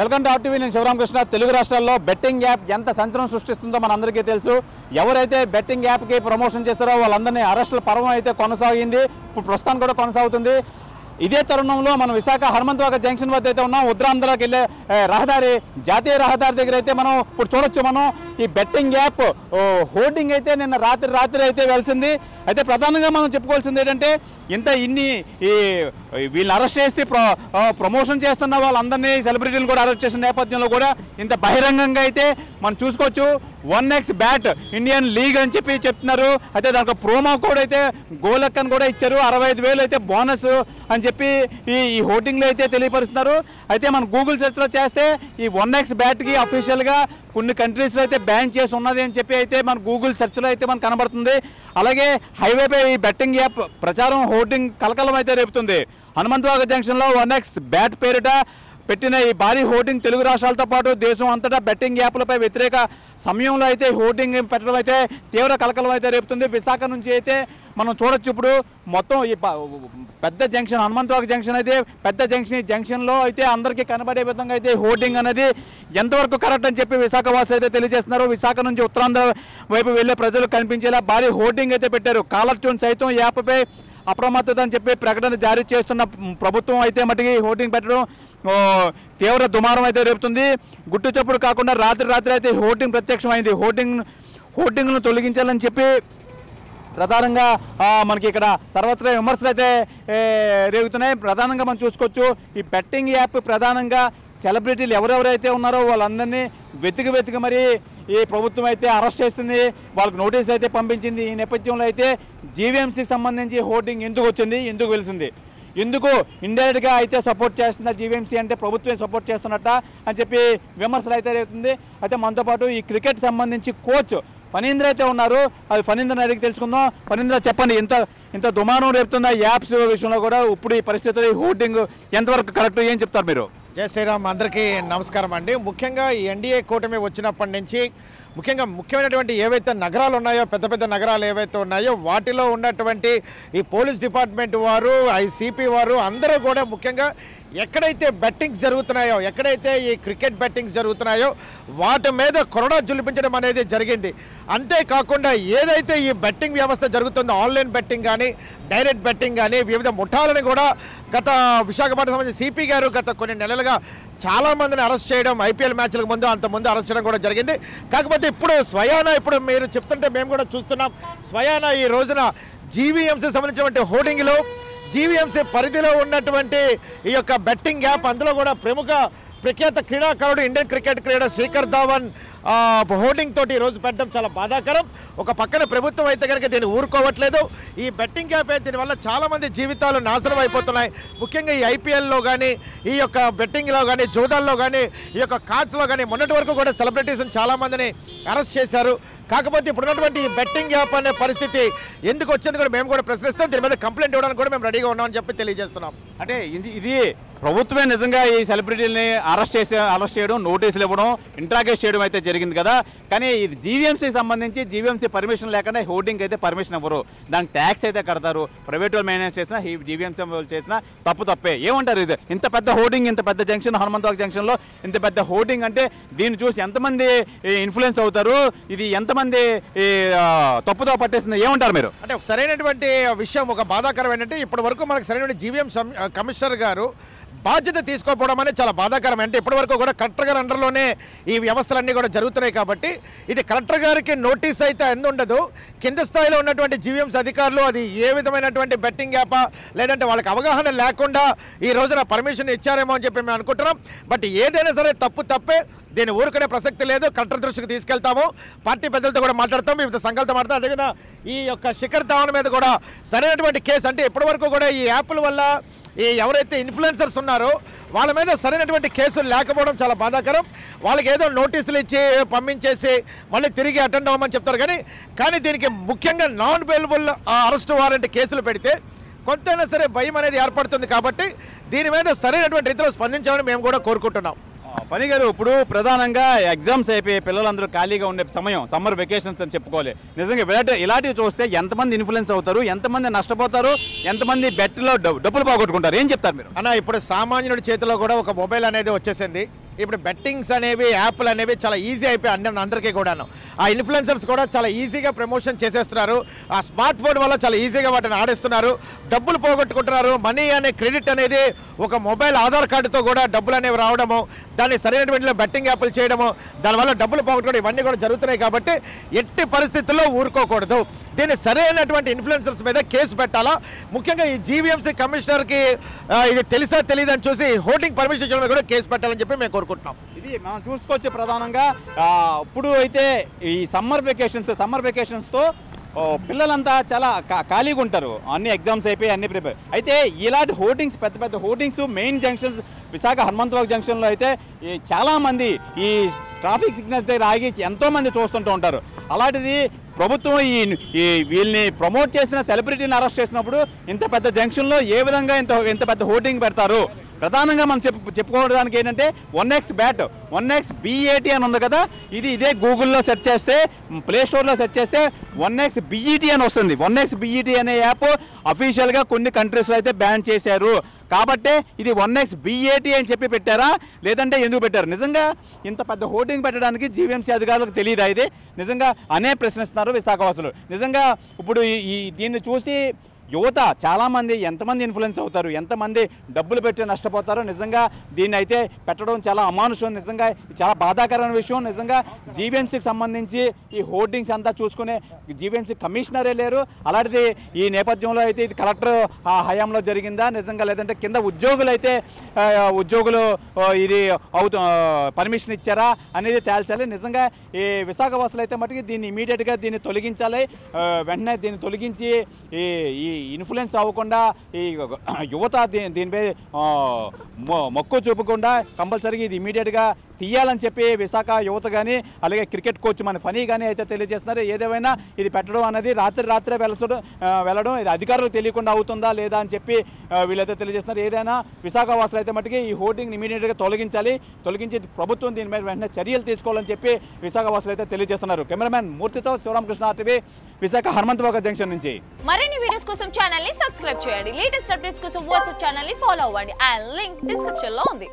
Welcome to RTV. నేను శివరామకృష్ణ. తెలుగు రాష్ట్రాల్లో betting app ఎంత సంచలనం సృష్టిస్తుందో మనందరికీ తెలుసు. ఎవరైతే బెట్టింగ్ యాప్కి ప్రమోషన్ చేస్తారో వాళ్ళందరినీ అరెస్టుల పర్వం అయితే కొనసాగింది. ఇప్పుడు ప్రస్తుతానికి కూడా కొనసాగుతుంది. ఇదే తరుణంలో మనం విశాఖ హనుమంతవాక జంక్షన్ వద్ద అయితే ఉన్నాం. ఉత్తరాంధ్రకి వెళ్ళే రహదారి, జాతీయ రహదారి దగ్గర అయితే మనం ఇప్పుడు చూడొచ్చు. మనం ఈ బెట్టింగ్ యాప్ హోర్డింగ్ అయితే నిన్న రాత్రి అయితే వెలిసింది. అయితే ప్రధానంగా మనం చెప్పుకోవాల్సింది ఏంటంటే ఇన్ని వీళ్ళని అరెస్ట్ చేసి ప్రమోషన్ చేస్తున్న వాళ్ళందరినీ, సెలబ్రిటీలు కూడా అరెస్ట్ చేసిన నేపథ్యంలో కూడా ఇంత బహిరంగంగా అయితే మనం చూసుకోవచ్చు. 1x బ్యాట్ ఇండియన్ లీగ్ అని చెప్పి చెప్తున్నారు. అయితే దానికి ప్రోమో కోడ్ అయితే గోలక్ అని కూడా ఇచ్చారు. 65,000 అయితే బోనస్ అని చెప్పి ఈ హోర్డింగ్లో అయితే తెలియపరుస్తున్నారు. అయితే మనం గూగుల్ సెర్చ్లో చేస్తే ఈ 1x బ్యాట్కి అఫీషియల్గా కొన్ని కంట్రీస్లో అయితే బ్యాన్ చేసి ఉన్నది అని చెప్పి అయితే మన గూగుల్ సెర్చ్లో అయితే మనకు కనబడుతుంది. అలాగే హైవేపై ఈ బెట్టింగ్ యాప్ ప్రచారం హోర్డింగ్ కలకలం అయితే రేపుతుంది. హనుమంతవాక జంక్షన్లో 1x బ్యాట్ పేరిట పెట్టిన ఈ భారీ హోర్డింగ్ తెలుగు రాష్ట్రాలతో పాటు దేశం అంతటా బెట్టింగ్ యాప్లపై వ్యతిరేక సమయంలో అయితే హోర్డింగ్ పెట్టడం అయితే తీవ్ర కలకలం అయితే రేపుతుంది. విశాఖ నుంచి అయితే మనం చూడొచ్చు. ఇప్పుడు మొత్తం ఈ పెద్ద జంక్షన్, హనుమంతవాక జంక్షన్ అయితే పెద్ద జంక్షన్. ఈ జంక్షన్లో అయితే అందరికీ కనబడే విధంగా అయితే హోర్డింగ్ అనేది ఎంతవరకు కరెక్ట్ అని చెప్పి విశాఖ వాసులు అయితే తెలియజేస్తున్నారు. విశాఖ నుంచి ఉత్తరాంధ్ర వైపు వెళ్ళే ప్రజలు కనిపించేలా భారీ హోర్డింగ్ అయితే పెట్టారు. కాలర్ ట్యూన్ సైతం యాప్పై అప్రమత్తత అని చెప్పి ప్రకటన జారీ చేస్తున్న ప్రభుత్వం అయితే మటుకి హోర్డింగ్ పెట్టడం తీవ్ర దుమారం అయితే రేపుతుంది. గుట్టు చప్పుడు కాకుండా రాత్రి అయితే హోర్డింగ్ ప్రత్యక్షమైంది. హోర్డింగ్ను తొలగించాలని చెప్పి ప్రధానంగా మనకి ఇక్కడ సర్వత్రా విమర్శలు అయితే రేగుతున్నాయి. ప్రధానంగా మనం చూసుకోవచ్చు. ఈ బెట్టింగ్ యాప్ ప్రధానంగా సెలబ్రిటీలు ఎవరెవరైతే ఉన్నారో వాళ్ళందరినీ వెతికి మరి ఈ ప్రభుత్వం అయితే అరెస్ట్ చేస్తుంది. వాళ్ళకి నోటీస్ అయితే పంపించింది. ఈ నేపథ్యంలో అయితే జీవీఎంసీకి సంబంధించి హోర్డింగ్ ఎందుకు వచ్చింది, ఎందుకు వెలిసింది, ఎందుకు ఇండైరెక్ట్గా అయితే సపోర్ట్ చేస్తున్న జీవీఎంసీ అంటే ప్రభుత్వం సపోర్ట్ చేస్తున్నట్ట అని చెప్పి విమర్శలు అయితే రేగుతుంది. అయితే మనతో పాటు ఈ క్రికెట్ సంబంధించి కోచ్ ఫణీంద్ర అయితే ఉన్నారు. అది ఫణీంద్రని అడిగి తెలుసుకుందాం. ఫణీంద్ర, చెప్పండి, ఇంత దుమారం రేపుతున్న యాప్స్ విషయంలో కూడా ఇప్పుడు ఈ పరిస్థితులు, ఈ హోర్డింగ్ ఎంతవరకు కరెక్ట్, ఏం చెప్తారు మీరు? జై శ్రీరామ్, అందరికీ నమస్కారం అండి. ముఖ్యంగా ఈ ఎన్డీఏ కూటమి వచ్చినప్పటి నుంచి ముఖ్యమైనటువంటి ఏవైతే నగరాలు ఉన్నాయో, పెద్ద నగరాలు ఏవైతే ఉన్నాయో వాటిలో ఉన్నటువంటి ఈ పోలీస్ డిపార్ట్మెంట్ వారు, ఐసీపీ వారు అందరూ కూడా ముఖ్యంగా ఎక్కడైతే బెట్టింగ్స్ జరుగుతున్నాయో, ఎక్కడైతే ఈ క్రికెట్ బెట్టింగ్స్ జరుగుతున్నాయో వాటి మీద కొరడా జులిపించడం అనేది జరిగింది. అంతేకాకుండా ఏదైతే ఈ బెట్టింగ్ వ్యవస్థ జరుగుతుందో, ఆన్లైన్ బెట్టింగ్ కానీ, డైరెక్ట్ బెట్టింగ్ కానీ, వివిధ ముఠాలను కూడా గత విశాఖపట్నం సంబంధించిన సిపి గారు గత కొన్ని నెలలుగా చాలామందిని అరెస్ట్ చేయడం, ఐపీఎల్ మ్యాచ్లకు ముందు అంతకుముందు అరెస్ట్ చేయడం కూడా జరిగింది. కాకపోతే ఇప్పుడు మీరు చెప్తుంటే మేము కూడా చూస్తున్నాం. స్వయానా ఈ రోజున జీవీఎంసీ సంబంధించినటువంటి హోర్డింగ్లో జీవీఎంసీ పరిధిలో ఉన్నటువంటి ఈ యొక్క బెట్టింగ్ యాప్, అందులో కూడా ప్రఖ్యాత క్రీడాకారుడు, ఇండియన్ క్రికెట్ క్రీడా శేఖర్ ధావన్ హోర్డింగ్ తోటి ఈరోజు పెట్టడం చాలా బాధాకరం. ఒక పక్కన ప్రభుత్వం అయితే కనుక దీన్ని ఊరుకోవట్లేదు. ఈ బెట్టింగ్ యాప్ అయితే దీనివల్ల చాలామంది జీవితాలు నాశనం అయిపోతున్నాయి. ముఖ్యంగా ఈ ఐపీఎల్లో కానీ, ఈ యొక్క బెట్టింగ్లో కానీ, జూదాల్లో కానీ, ఈ యొక్క కార్డ్స్లో కానీ మొన్నటి వరకు కూడా సెలబ్రిటీస్ని చాలామందిని అరెస్ట్ చేశారు. కాకపోతే ఇప్పుడున్నటువంటి ఈ బెట్టింగ్ యాప్ అనే పరిస్థితి ఎందుకు వచ్చింది కూడా మేము కూడా ప్రశ్నిస్తాం. దీని మీద కంప్లైంట్ ఇవ్వడానికి కూడా మేము రెడీగా ఉన్నామని చెప్పి తెలియజేస్తున్నాం. అంటే ఇది ప్రభుత్వమే నిజంగా ఈ సెలబ్రిటీలని అరెస్ట్ చేయడం, నోటీసులు ఇవ్వడం, ఇంట్రాగేట్ చేయడం అయితే జరిగింది కదా. కానీ ఇది జీవీఎంసీకి సంబంధించి జీవీఎంసీ పర్మిషన్ లేకుండా హోర్డింగ్ అయితే పర్మిషన్ ఇవ్వరు. దానికి ట్యాక్స్ అయితే కడతారు. ప్రైవేట్ వాళ్ళు మెయింటెనెన్స్ చేసినా, జీవీఎంసీ వాళ్ళు చేసినా తప్పే. ఏమంటారు? ఇది ఇంత పెద్ద హోర్డింగ్, ఇంత పెద్ద జంక్షన్, హనుమంతవాక జంక్షన్లో ఇంత పెద్ద హోర్డింగ్ అంటే దీన్ని చూసి ఎంతమంది ఇన్ఫ్లుయెన్స్ అవుతారు? ఇది ఎంతమంది తప్పుతో పట్టేస్తుంది? ఏమంటారు మీరు? అంటే ఒక సరైనటువంటి విషయం, ఒక బాధాకరం ఏంటంటే ఇప్పటి వరకు మనకు సరైన జీవీఎం కమిషనర్ గారు బాధ్యత తీసుకోకపోవడం అనేది చాలా బాధాకరం. అంటే ఇప్పటి వరకు కూడా కలెక్టర్ గారి అండర్లోనే ఈ వ్యవస్థలన్నీ కూడా జరుగుతున్నాయి. కాబట్టి ఇది కలెక్టర్ గారికి నోటీస్ అయితే ఉండదు. కింద స్థాయిలో ఉన్నటువంటి జీవీఎంసీ అధికారులు అది ఏ విధమైనటువంటి బెట్టింగ్ యాపా, లేదంటే వాళ్ళకి అవగాహన లేకుండా ఈ రోజున పర్మిషన్ ఇచ్చారేమో అని చెప్పి మేము అనుకుంటున్నాం. బట్ ఏదైనా సరే తప్పే. దీన్ని ఊరుకునే ప్రసక్తి లేదు. కలెక్టర్ దృష్టికి తీసుకెళ్తాము. పార్టీ పెద్దలతో కూడా మాట్లాడతాం, వివిధ సంఘాలతో మాట్లాడతాం. అదేవిధంగా ఈ యొక్క శిఖర్ ధావన్ మీద కూడా సరైనటువంటి కేసు, అంటే ఇప్పటి వరకు కూడా ఈ యాప్ల వల్ల ఈ ఎవరైతే ఇన్ఫ్లుయెన్సర్స్ ఉన్నారో వాళ్ళ మీద సరైనటువంటి కేసులు లేకపోవడం చాలా బాధాకరం. వాళ్ళకి ఏదో నోటీసులు ఇచ్చి పంపించేసి మళ్ళీ తిరిగి అటెండ్ అవ్వమని చెప్తారు. కానీ దీనికి ముఖ్యంగా నాన్ బెయిలబుల్ అరెస్ట్ వారెంట్ కేసులు పెడితే కొంతైనా సరే భయం అనేది ఏర్పడుతుంది. కాబట్టి దీని మీద సరైనటువంటి రీతిలో స్పందించాలని మేము కూడా కోరుకుంటున్నాం. ఫణి గారు, ఇప్పుడు ప్రధానంగా ఎగ్జామ్స్ అయిపోయి పిల్లలందరూ ఖాళీగా ఉండే సమయం, సమ్మర్ వెకేషన్స్ అని చెప్పుకోవాలి. నిజంగా ఇలాంటివి చూస్తే ఎంతమంది ఇన్ఫ్లుయెన్స్ అవుతారు, ఎంతమంది నష్టపోతారు, ఎంతమంది బెట్లో డబ్బులు పోగొట్టుకుంటారు, ఏం చెప్తారు మీరు? అన్న, ఇప్పుడు సామాన్యుడి చేతిలో కూడా ఒక మొబైల్ అనేది వచ్చేసింది. ఇప్పుడు బెట్టింగ్స్ అనేవి యాప్లు అనేవి చాలా ఈజీ అయిపోయి అందరికీ కూడాను. ఆ ఇన్ఫ్లుయెన్సర్స్ కూడా చాలా ఈజీగా ప్రమోషన్ చేసేస్తున్నారు. ఆ స్మార్ట్ ఫోన్ వల్ల చాలా ఈజీగా వాటిని ఆడిస్తున్నారు, డబ్బులు పోగొట్టుకుంటున్నారు. మనీ అనే క్రెడిట్ అనేది ఒక మొబైల్ ఆధార్ కార్డుతో కూడా డబ్బులు అనేవి రావడము, దాన్ని సరైనటువంటి బెట్టింగ్ యాప్లు చేయడము, దానివల్ల డబ్బులు పోగొట్టుకోవడం ఇవన్నీ కూడా జరుగుతున్నాయి. కాబట్టి ఎట్టి పరిస్థితుల్లో ఊరుకోకూడదు. దీన్ని సరైనటువంటి ఇన్ఫ్లుయెన్సర్స్ మీద కేసు పెట్టాలా. ముఖ్యంగా ఈ జీవీఎంసీ కమిషనర్కి ఇది తెలుసా తెలియదని చూసి హోర్డింగ్ పర్మిషన్ ఇచ్చడం మీద కూడా కేసు పెట్టాలని చెప్పి మేము కోరుకుంటున్నాం. ఇది మనం చూసుకోవచ్చు. ప్రధానంగా ఇప్పుడు అయితే ఈ సమ్మర్ వెకేషన్స్తో పిల్లలంతా చాలా ఖాళీగా ఉంటారు. అన్ని ఎగ్జామ్స్ అయిపోయి అన్ని ప్రిపేర్ అయితే ఇలాంటి హోర్డింగ్స్, పెద్ద పెద్ద హోర్డింగ్స్ మెయిన్ జంక్షన్స్ విశాఖ హనుమంతవాక్ జంక్షన్లో అయితే చాలామంది ఈ ట్రాఫిక్ సిగ్నల్స్ దగ్గర ఆగి ఎంతోమంది చూస్తుంటూ ఉంటారు. అలాంటిది ప్రభుత్వం ఈ వీళ్ళని ప్రమోట్ చేసిన సెలబ్రిటీని అరెస్ట్ చేసినప్పుడు ఇంత పెద్ద జంక్షన్లో ఏ విధంగా ఇంత పెద్ద హోర్డింగ్ పెడతారు? ప్రధానంగా మనం చెప్పుకోవడానికి ఏంటంటే 1x BAT అని ఉంది కదా, ఇదే గూగుల్లో సెర్చ్ చేస్తే, ప్లే స్టోర్లో సెర్చ్ చేస్తే 1x BET అని వస్తుంది. 1x BET అనే యాప్ అఫీషియల్గా కొన్ని కంట్రీస్లో అయితే బ్యాన్ చేశారు. కాబట్టి ఇది 1x BAT అని చెప్పి పెట్టారా, లేదంటే ఎందుకు పెట్టారు? నిజంగా ఇంత పెద్ద హోర్డింగ్ పెట్టడానికి జీవీఎంసీ అధికారులకు తెలియదా? ఇది నిజంగా అనే ప్రశ్నిస్తున్నారు విశాఖవాసులు. నిజంగా ఇప్పుడు దీన్ని చూసి యువత చాలామంది ఎంతమంది ఇన్ఫ్లుయెన్స్ అవుతారు, ఎంతమంది డబ్బులు పెట్టి నష్టపోతారో నిజంగా దీన్ని అయితే పెట్టడం చాలా అమానుషం. నిజంగా చాలా బాధాకరమైన విషయం. నిజంగా జీవీఎంసీకి సంబంధించి ఈ హోర్డింగ్స్ అంతా చూసుకునే జీవీఎంసీ కమిషనరే లేరు. అలాంటిది ఈ నేపథ్యంలో అయితే ఇది కలెక్టర్ హయాంలో జరిగిందా నిజంగా, లేదంటే కింద ఉద్యోగులు ఇది పర్మిషన్ ఇచ్చారా అనేది తేల్చాలి. నిజంగా ఈ విశాఖవాసులు అయితే మటుకు దీన్ని ఇమీడియట్గా దీన్ని తొలగించాలి. వెంటనే దీన్ని తొలగించి ఈ ఇన్ఫ్లుయెన్స్ అవ్వకుండా ఈ యువత దీనిపై మొక్కు చూపకుండా కంపల్సరీగా ఇది ఇమీడియట్గా తీయాలని చెప్పి విశాఖ యువత కానీ అలాగే క్రికెట్ కోచ్ మన ఫనీ కానీ అయితే తెలియజేస్తున్నారు. ఏదేమైనా ఇది పెట్టడం అనేది రాత్రే వెళ్ళడం ఇది అధికారులకు తెలియకుండా అవుతుందా లేదా అని చెప్పి వీళ్ళైతే తెలియజేస్తున్నారు. ఏదైనా విశాఖ వాసులు అయితే మట్టుకి ఈ హోర్డింగ్ని ఇమీడియట్గా తొలగించి ప్రభుత్వం దీని మీద వెంటనే చర్యలు తీసుకోవాలని చెప్పి విశాఖ వాసులు అయితే తెలియజేస్తున్నారు. కెమెరామెన్ మూర్తితో శివరామకృష్ణ RTV విశాఖ హనుమంతవాక జంక్షన్ నుంచి. మరిన్ని వీడియోస్ కోసం ఛానల్ ని సబ్స్క్రైబ్ చేయండి. లేటెస్ట్ అప్డేట్స్ కోసం వాట్సాప్ ఛానల్ ని ఫాలో అవ్వండి. ఆ లింక్ డిస్క్రిప్షన్ లో ఉంది.